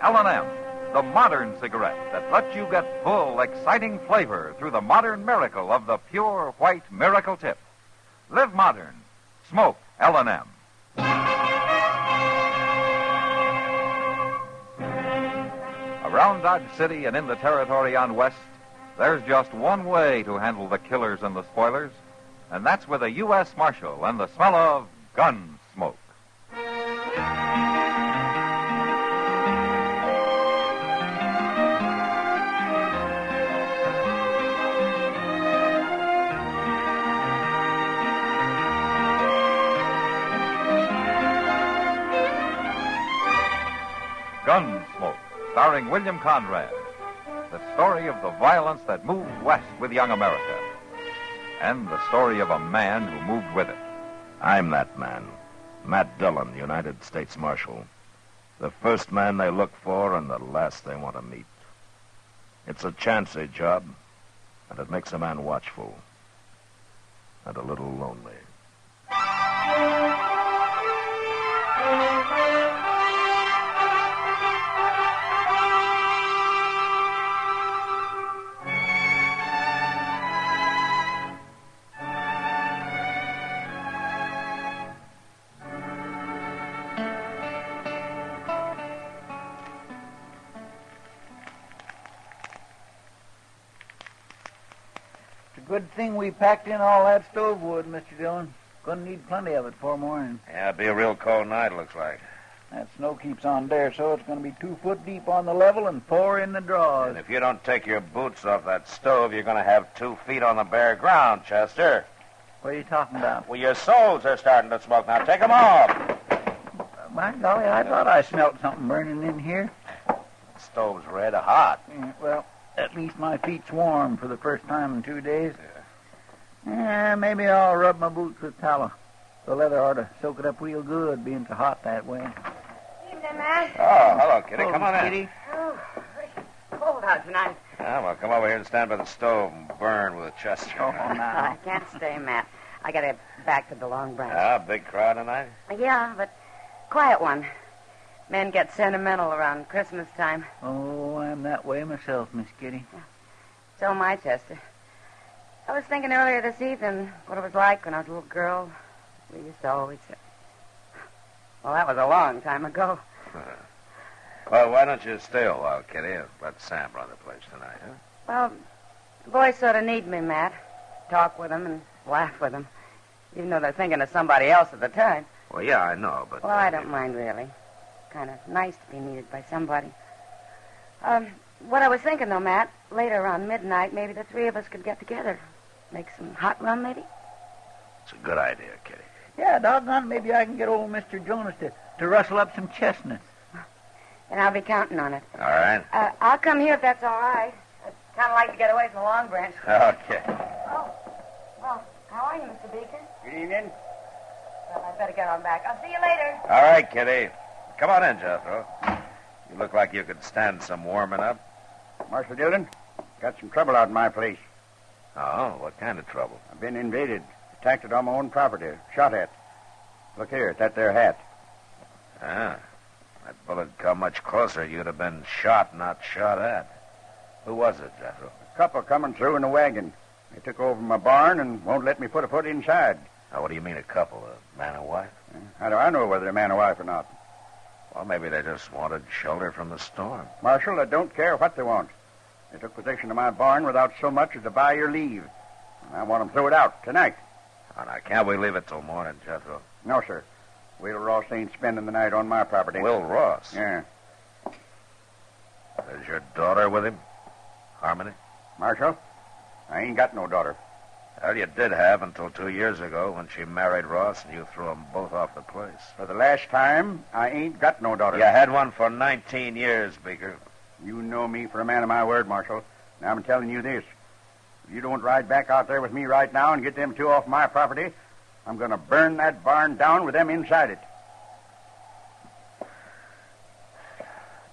L&M, the modern cigarette that lets you get full, exciting flavor through the modern miracle of the pure white miracle tip. Live modern. Smoke L&M. Around Dodge City and in the territory on West, there's just one way to handle the killers and the spoilers, and that's with a U.S. Marshal and the smell of Gunsmoke. Gunsmoke, starring William Conrad. The story of the violence that moved west with young America. And the story of a man who moved with it. I'm that man. Matt Dillon, United States Marshal. The first man they look for and the last they want to meet. It's a chancy job, and it makes a man watchful. And a little lonely. Good thing we packed in all that stove wood, Mr. Dillon. Gonna need plenty of it for morning. Yeah, it'll be a real cold night, looks like. That snow keeps on there, so it's gonna be 2 foot deep on the level and 4 in the draws. And if you don't take your boots off that stove, you're gonna have 2 feet on the bare ground, Chester. What are you talking about? Well, your soles are starting to smoke. Now take them off. My golly, I thought I smelled something burning in here. The stove's red hot. Yeah, well, at least my feet's warm for the first time in 2 days. Yeah, maybe I'll rub my boots with tallow. The leather ought to soak it up real good, being so hot that way. Evening, Matt. Oh, hello, Kitty. Hello, Come on in. Kitty. Oh, it's cold out tonight. Yeah, well, come over here and stand by the stove and burn with Chester. Oh, I now. can't stay, Matt. I got to get back to the Long Branch. Ah, big crowd tonight? Yeah, but quiet one. Men get sentimental around Christmas time. Oh, I'm that way myself, Miss Kitty. So am I, Chester. I was thinking earlier this evening what it was like when I was a little girl. We used to always say... Well, that was a long time ago. Well, why don't you stay a while, Kitty, and let Sam run the place tonight, huh? Well, the boys sort of need me, Matt. Talk with them and laugh with them, even though they're thinking of somebody else at the time. Well, yeah, I know, but... Well, I don't mind, really. Kind of nice to be needed by somebody. What I was thinking, though, Matt, later around midnight, maybe the 3 of us could get together. Make some hot rum, maybe? It's a good idea, Kitty. Yeah, doggone, maybe I can get old Mr. Jonas to rustle up some chestnuts. And I'll be counting on it. All right. I'll come here if that's all right. I'd kind of like to get away from the Long Branch. Okay. Oh, well, how are you, Mr. Beeker? Good evening. Well, I'd better get on back. I'll see you later. All right, Kitty. Come on in, Jethro. You look like you could stand some warming up. Marshal Dillon, got some trouble out in my place. Oh, what kind of trouble? I've been invaded, attacked it on my own property, shot at. Look here, at that there hat. Ah, that bullet come much closer. You'd have been shot, not shot at. Who was it, Jethro? A couple coming through in a wagon. They took over my barn and won't let me put a foot inside. Now, what do you mean a couple? A man and wife? How do I know whether they're man or wife or not? Well, maybe they just wanted shelter from the storm. Marshal, I don't care what they want. They took possession of my barn without so much as to buy your leave. And I want them throw it out tonight. Oh, now, can't we leave it till morning, Jethro? No, sir. Will Ross ain't spending the night on my property. Will Ross? Yeah. Is your daughter with him? Harmony? Marshal, I ain't got no daughter. Well, you did have until 2 years ago when she married Ross and you threw them both off the place. For the last time, I ain't got no daughter. You had one for 19 years, Beeker. You know me for a man of my word, Marshal. Now I'm telling you this. If you don't ride back out there with me right now and get them 2 off my property, I'm going to burn that barn down with them inside it.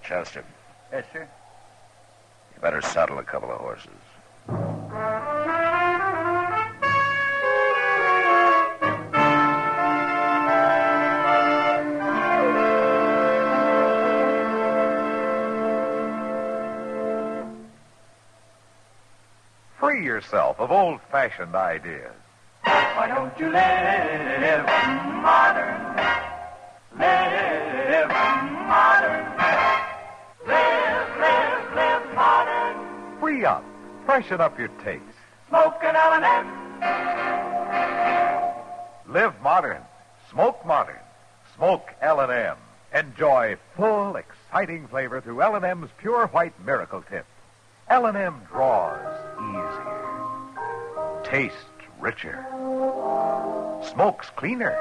Chester, Yes, sir. you better saddle a couple of horses. Free yourself of old-fashioned ideas. Why don't you live modern? Live modern. Live modern. Free up. Freshen up your taste. Smoke an L&M. Live modern. Smoke modern. Smoke L&M. Enjoy full, exciting flavor through L&M's Pure White Miracle Tip. L&M draws easier. Tastes richer. Smokes cleaner.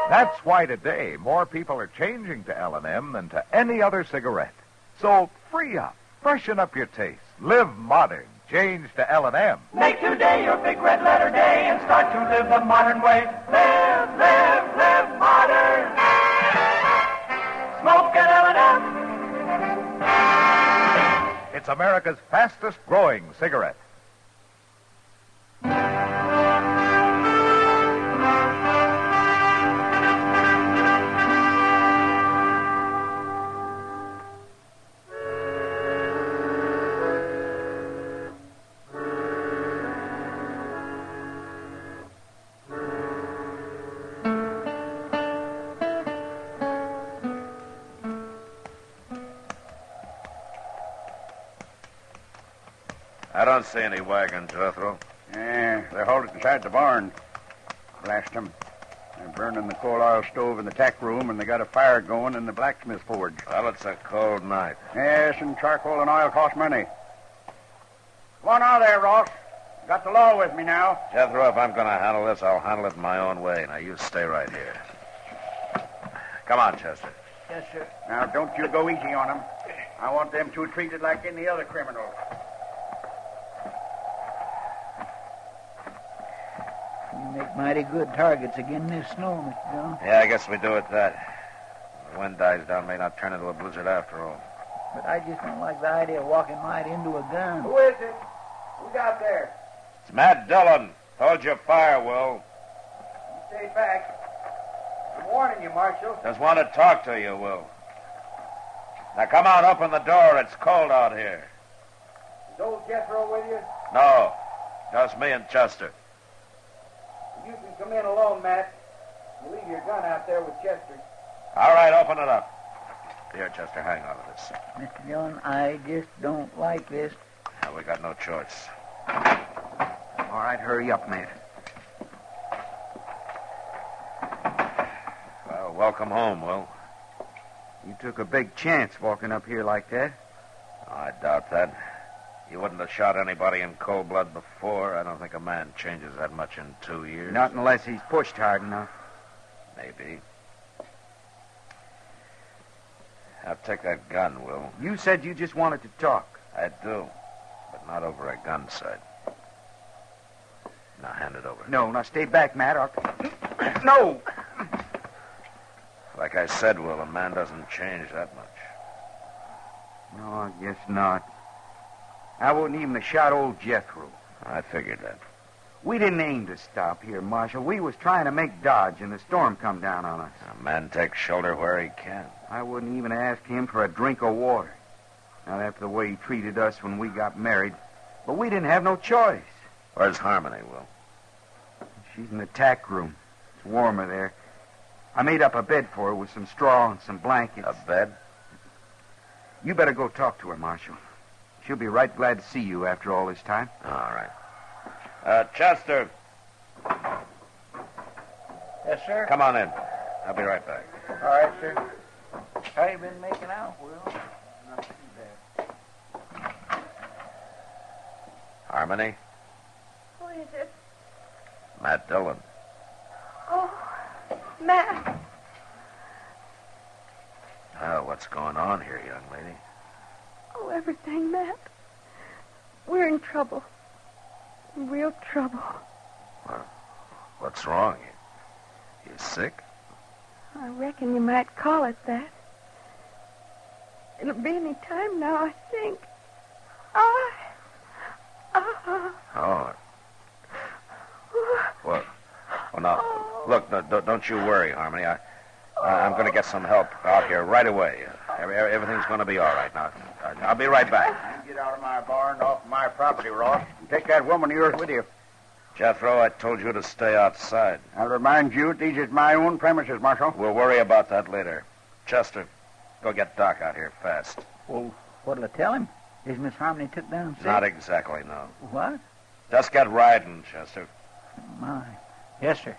That's why today more people are changing to L&M than to any other cigarette. So free up. Freshen up your taste. Live modern. Change to L&M. Make today your big red letter day and start to live the modern way. Live modern. Smoke an L&M. It's America's fastest growing cigarette. I don't see any wagon, Jethro. Yeah, they're halted inside the barn. Blast them. They're burning the coal oil stove in the tack room, and they got a fire going in the blacksmith forge. Well, it's a cold night. Yes, and charcoal and oil cost money. Come on out there, Ross. Got the law with me now. Jethro, if I'm going to handle this, I'll handle it my own way. Now, you stay right here. Come on, Chester. Yes, sir. Now, don't you go easy on them. I want them two treated like any other criminal. You make mighty good targets again this snow, Mr. Jones. Yeah, I guess we do it that. The wind dies down, may not turn into a blizzard after all. But I just don't like the idea of walking right into a gun. Who is it? Who's out there? It's Matt Dillon. Hold your fire, Will. You stay back. I'm warning you, Marshal. Just want to talk to you, Will. Now, come on, open the door. It's cold out here. Is old Jethro with you? No, just me and Chester. You can come in alone, Matt. You leave your gun out there with Chester. All right, open it up. Here, Chester, hang on to this. Mr. Jones, I just don't like this. Now, we got no choice. All right, hurry up, Matt. Well, welcome home, Will. You took a big chance walking up here like that. I doubt that. You wouldn't have shot anybody in cold blood before. I don't think a man changes that much in 2 years. Not unless he's pushed hard enough. Maybe. Now, take that gun, Will. You said you just wanted to talk. I do, but not over a gun sight. Now, hand it over. No, now stay back, Matt. No! Like I said, Will, a man doesn't change that much. No, I guess not. I wouldn't even have shot old Jethro. I figured that. We didn't aim to stop here, Marshal. We was trying to make Dodge, and the storm come down on us. A man takes shelter where he can. I wouldn't even ask him for a drink of water. Not after the way he treated us when we got married. But we didn't have no choice. Where's Harmony, Will? She's in the tack room. It's warmer there. I made up a bed for her with some straw and some blankets. A bed? You better go talk to her, Marshal. She'll be right glad to see you after all this time. All right. Chester, Yes, sir. come on in. I'll be right back. All right, sir. How you been making out, Will? Not too bad. Harmony? Who is it? Matt Dillon. Oh, Matt. What's going on here, young lady? Oh, everything, Matt. We're in trouble. Real trouble. What's wrong? You sick? I reckon you might call it that. It'll be any time now, I think. Oh. Well, now, look, no, don't you worry, Harmony. I'm going to get some help out here right away. Everything's going to be all right. Now, I'll be right back. You get out of my barn, off my property, Ross. Take that woman of yours with you. Jethro, I told you to stay outside. I'll remind you, these is my own premises, Marshal. We'll worry about that later. Chester, go get Doc out here fast. Well, what'll I tell him? Is Miss Harmony took down sick? Not exactly, no. What? Just get riding, Chester. My. Yes, sir.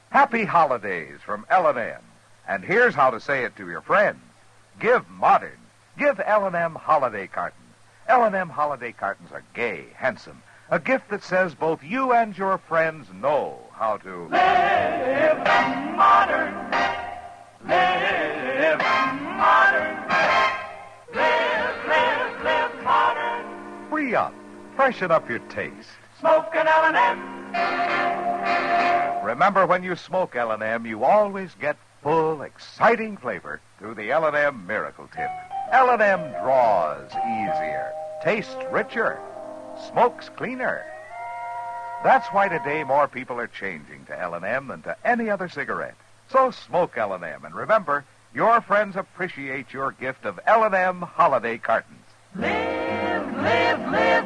Happy holidays from L&M. And here's how to say it to your friends. Give modern. Give L&M holiday cartons. L&M holiday cartons are gay, handsome. A gift that says both you and your friends know how to Live modern. Live modern. Live modern. free up, freshen up your taste. Smoke an L&M. Remember, when you smoke L&M, you always get full, exciting flavor through the L&M Miracle Tip. L&M draws easier, tastes richer, smokes cleaner. That's why today more people are changing to L&M than to any other cigarette. So smoke L&M, and remember, your friends appreciate your gift of L&M holiday cartons. Live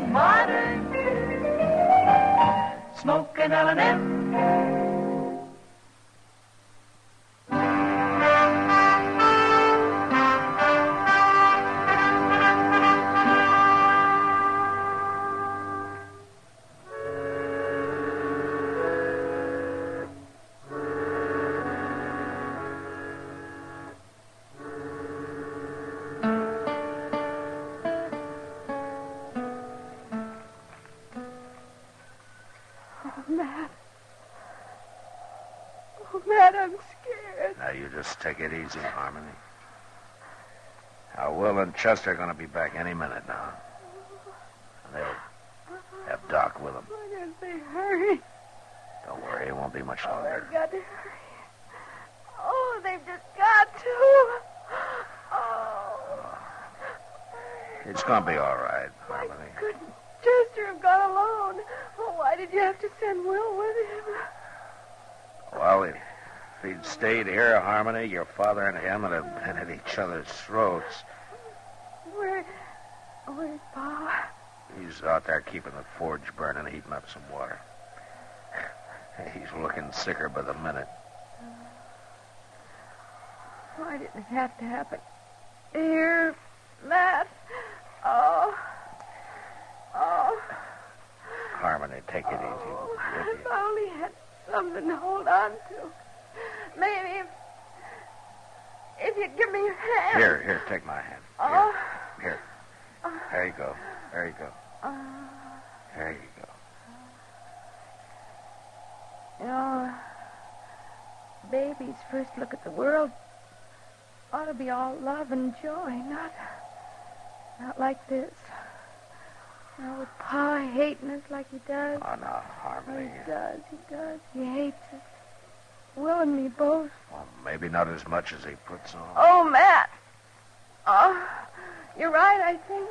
modern. Smoke an L&M. Matt. Oh, Matt, I'm scared. Now, you just take it easy, Harmony. Now, Will and Chester are going to be back any minute now. And they'll have Doc with them. Why don't they hurry? Don't worry, it won't be much Oh, longer. they've got to hurry. Oh, they've just got to. Oh. It's going to be all right, Harmony. Why couldn't Chester have gone alone? Oh, why did you have to send Will with him? Well, if he'd stayed here, Harmony, your father and him would have been at each other's throats. Where's Pa? He's out there keeping the forge burning, heating up some water. He's looking sicker by the minute. Why did it have to happen here, Matt? Oh. Harmony, take it easy. Oh, Will you? if I only had something to hold on to. Maybe if you'd give me your hand. Here, take my hand. Oh. Here. There you go. There you go. There you go. You know, baby's first look at the world ought to be all love and joy, not like this. Now, with Pa hating us like he does. Oh, no, Harmony. He does. He hates us. Will and me both. Well, maybe not as much as he puts on. Oh, Matt. Oh, you're right, I think.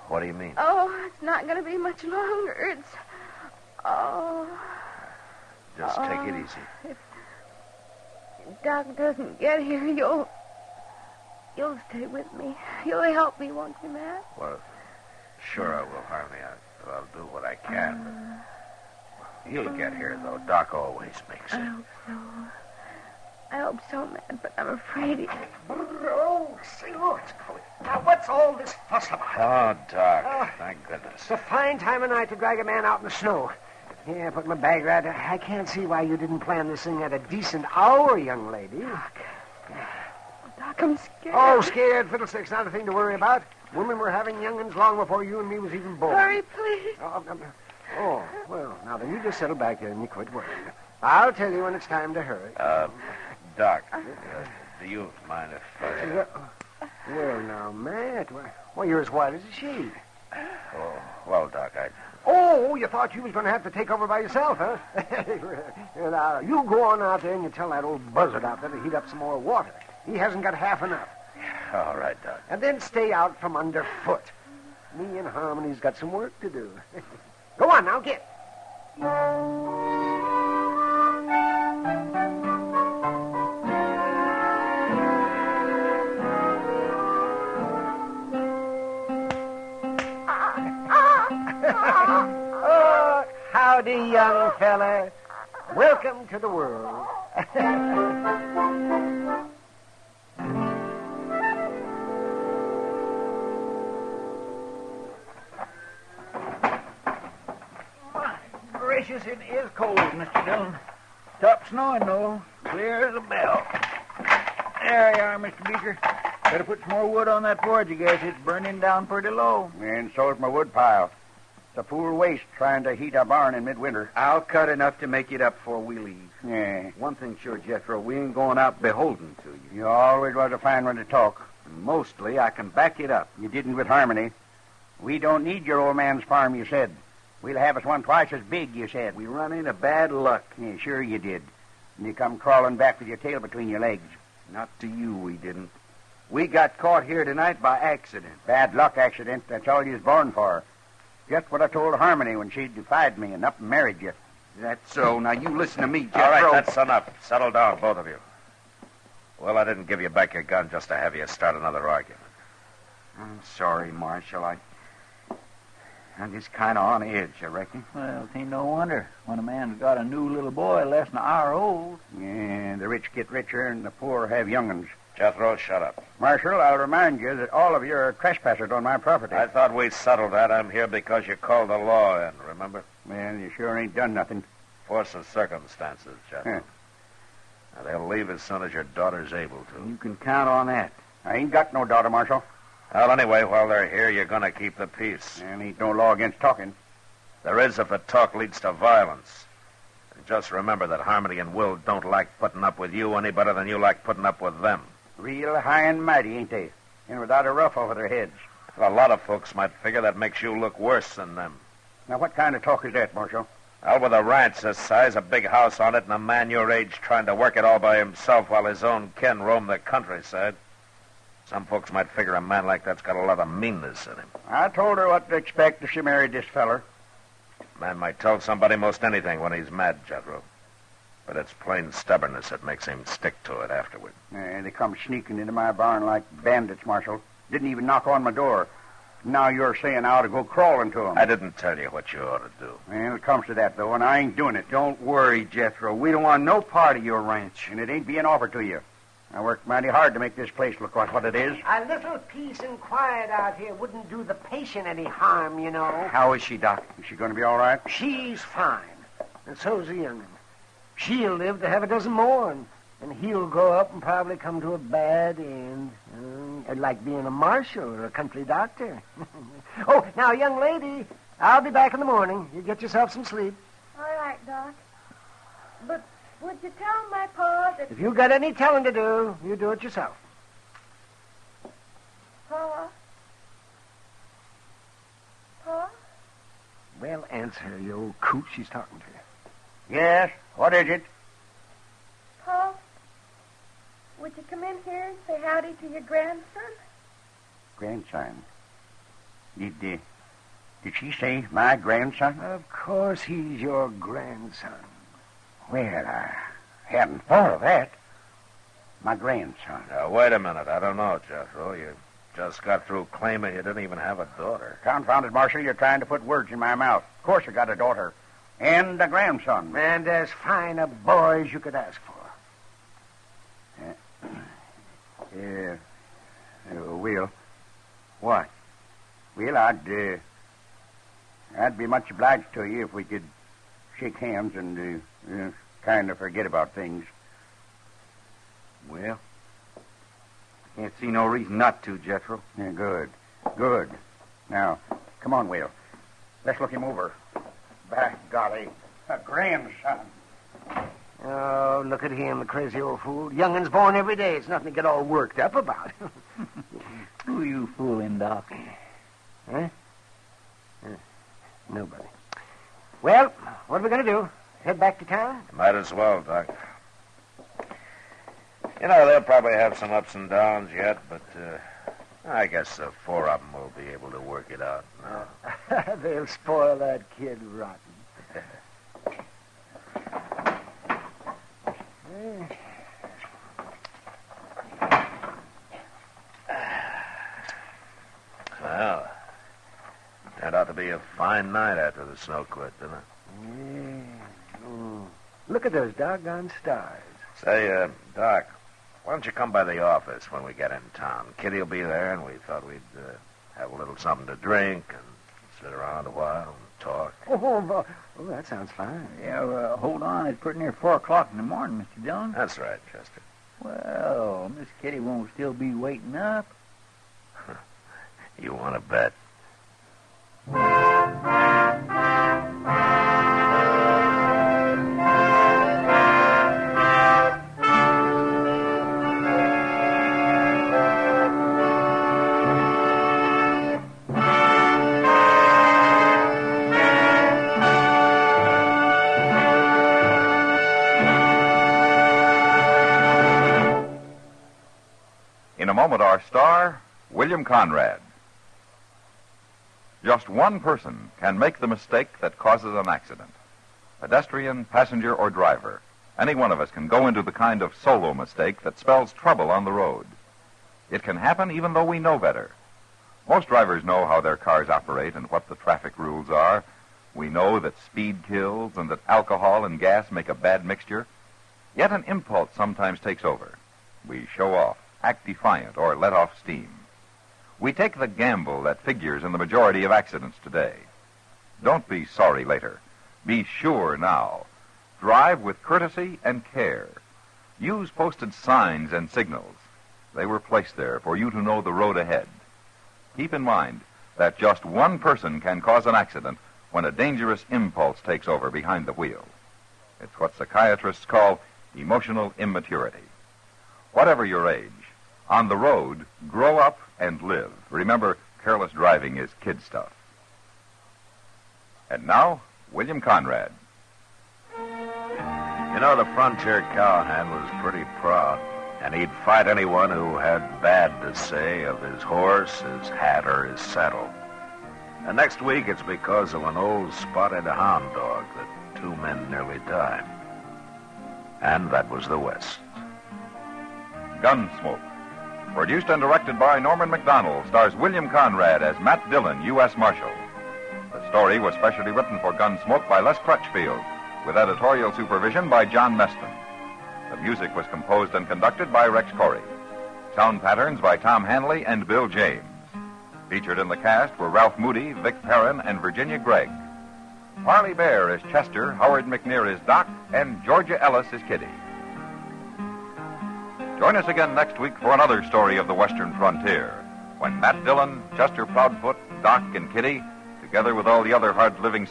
What do you mean? Oh, it's not going to be much longer. It's... Oh... Just take it easy. If Doc doesn't get here, you'll stay with me. You'll help me, won't you, Matt? Well, sure I will, Harmony. I'll do what I can. But he'll get here, though. Doc always makes I it. hope so. I hope so, Matt, but I'm afraid he... Oh, say, look, it's coming. Now, what's all this fuss about? Oh, Doc. Thank goodness. It's a fine time of night to drag a man out in the snow. Yeah, put my bag right there. I can't see why you didn't plan this thing at a decent hour, young lady. Doc, I'm scared. Oh, scared fiddlesticks, not a thing to worry about. Women were having young'uns long before you and me was even born. Hurry, please. Oh, well, now then, you just settle back there and you quit worrying. I'll tell you when it's time to hurry. Doc, do you mind if... Well, now, Matt, why, you're as white as a sheet. Oh, well, Doc, Oh, you thought you was going to have to take over by yourself, huh? Now, you go on out there and you tell that old buzzard out there to heat up some more water. He hasn't got half enough. All right, Doc. And then stay out from underfoot. Me and Harmony's got some work to do. Go on now, get. Oh, howdy, young fella. Welcome to the world. My gracious, it is cold, Mr. Dillon. Stopped snowing, though. Clear as a bell. There you are, Mr. Beeker. Better put some more wood on that forge, I guess. It's burning down pretty low. And so's my wood pile. It's a fool waste trying to heat a barn in midwinter. I'll cut enough to make it up before we leave. Yeah. One thing sure, Jethro, we ain't going out beholden to you. You always was a fine one to talk. Mostly, I can back it up. You didn't with Harmony. We don't need your old man's farm, you said. We'll have us one twice as big, you said. We run into bad luck. Yeah, sure you did. And you come crawling back with your tail between your legs. Not to you, we didn't. We got caught here tonight by accident. Bad luck accident. That's all you was born for. Just what I told Harmony when she defied me and up and married you. That's so. Now, you listen to me, Jethro. All right, that's enough. Settle down, both of you. Well, I didn't give you back your gun just to have you start another argument. I'm sorry, Marshal. I'm just kind of on edge, I reckon. Well, it ain't no wonder when a man's got a new little boy less than an hour old. Yeah, the rich get richer and the poor have young'uns. Jethro, shut up. Marshal, I'll remind you that all of you are trespassers on my property. I thought we settled that. I'm here because you called the law in, remember? Well, you sure ain't done nothing. Force of circumstances, Jethro. Now, they'll leave as soon as your daughter's able to. You can count on that. I ain't got no daughter, Marshal. Well, anyway, while they're here, you're going to keep the peace. And ain't no law against talking. There is if the talk leads to violence. And just remember that Harmony and Will don't like putting up with you any better than you like putting up with them. Real high and mighty, ain't they? And without a ruff over their heads. Well, a lot of folks might figure that makes you look worse than them. Now, what kind of talk is that, Marshal? Well, with a ranch this size, a big house on it, and a man your age trying to work it all by himself while his own kin roam the countryside, some folks might figure a man like that's got a lot of meanness in him. I told her what to expect if she married this feller. A man might tell somebody most anything when he's mad, Jethro. But it's plain stubbornness that makes him stick to it afterward. They come sneaking into my barn like bandits, Marshal. Didn't even knock on my door. Now you're saying I ought to go crawling to them. I didn't tell you what you ought to do. Well, it comes to that, though, and I ain't doing it. Don't worry, Jethro. We don't want no part of your ranch. And it ain't being offered to you. I worked mighty hard to make this place look like what it is. A little peace and quiet out here wouldn't do the patient any harm, you know. How is she, Doc? Is she going to be all right? She's fine, and so's the young'un. She'll live to have a dozen more, and he'll grow up and probably come to a bad end. Like being a marshal or a country doctor. Oh, now, young lady, I'll be back in the morning. You get yourself some sleep. All right, Doc. But would you tell my pa that... If you got any telling to do, you do it yourself. Pa? Pa? Well, answer, you old coot. She's talking to you. Yes? What is it? Pa? Would you come in here and say howdy to your grandson? Grandson. Did she say my grandson? Of course he's your grandson. Well, I hadn't thought of that. My grandson. Now, wait a minute. I don't know, Jethro. You just got through claiming you didn't even have a daughter. Confounded, Marshal, you're trying to put words in my mouth. Of course I got a daughter. And a grandson. And as fine a boy as you could ask for. Will. What? Will, I'd be much obliged to you if we could shake hands and kind of forget about things. Well, I can't see no reason not to, Jethro. Yeah, good. Good. Now, come on, Will. Let's look him over. By golly, a grandson. Oh, look at him, the crazy old fool. Young'un's born every day. It's nothing to get all worked up about. Who you fooling, Doc? Huh? Nobody. Well, what are we going to do? Head back to town? Might as well, Doc. You know, they'll probably have some ups and downs yet, but I guess the four of them will be able to work it out now. They'll spoil that kid rotten. Well, that ought to be a fine night after the snow quit, doesn't it? Yeah. Mm. Look at those doggone stars. Say, Doc, why don't you come by the office when we get in town? Kitty will be there, and we thought we'd have a little something to drink and sit around a while and talk. Oh, that sounds fine. Yeah, hold on. It's pretty near 4 o'clock in the morning, Mr. Dillon. That's right, Chester. Well, Miss Kitty won't still be waiting up. You want to bet? In a moment, our star, William Conrad. Just one person can make the mistake that causes an accident. Pedestrian, passenger, or driver. Any one of us can go into the kind of solo mistake that spells trouble on the road. It can happen even though we know better. Most drivers know how their cars operate and what the traffic rules are. We know that speed kills and that alcohol and gas make a bad mixture. Yet an impulse sometimes takes over. We show off, act defiant, or let off steam. We take the gamble that figures in the majority of accidents today. Don't be sorry later. Be sure now. Drive with courtesy and care. Use posted signs and signals. They were placed there for you to know the road ahead. Keep in mind that just one person can cause an accident when a dangerous impulse takes over behind the wheel. It's what psychiatrists call emotional immaturity. Whatever your age, on the road, grow up and live. Remember, careless driving is kid stuff. And now, William Conrad. You know, the frontier cowhand was pretty proud, and he'd fight anyone who had bad to say of his horse, his hat, or his saddle. And next week, it's because of an old spotted hound dog that 2 men nearly died. And that was the West. Gunsmoke. Produced and directed by Norman MacDonald, stars William Conrad as Matt Dillon, U.S. Marshal. The story was specially written for Gunsmoke by Les Crutchfield, with editorial supervision by John Meston. The music was composed and conducted by Rex Corey. Sound patterns by Tom Hanley and Bill James. Featured in the cast were Ralph Moody, Vic Perrin, and Virginia Gregg. Harley Bear is Chester, Howard McNear is Doc, and Georgia Ellis is Kitty. Join us again next week for another story of the Western frontier, when Matt Dillon, Chester Proudfoot, Doc, and Kitty, together with all the other hard-living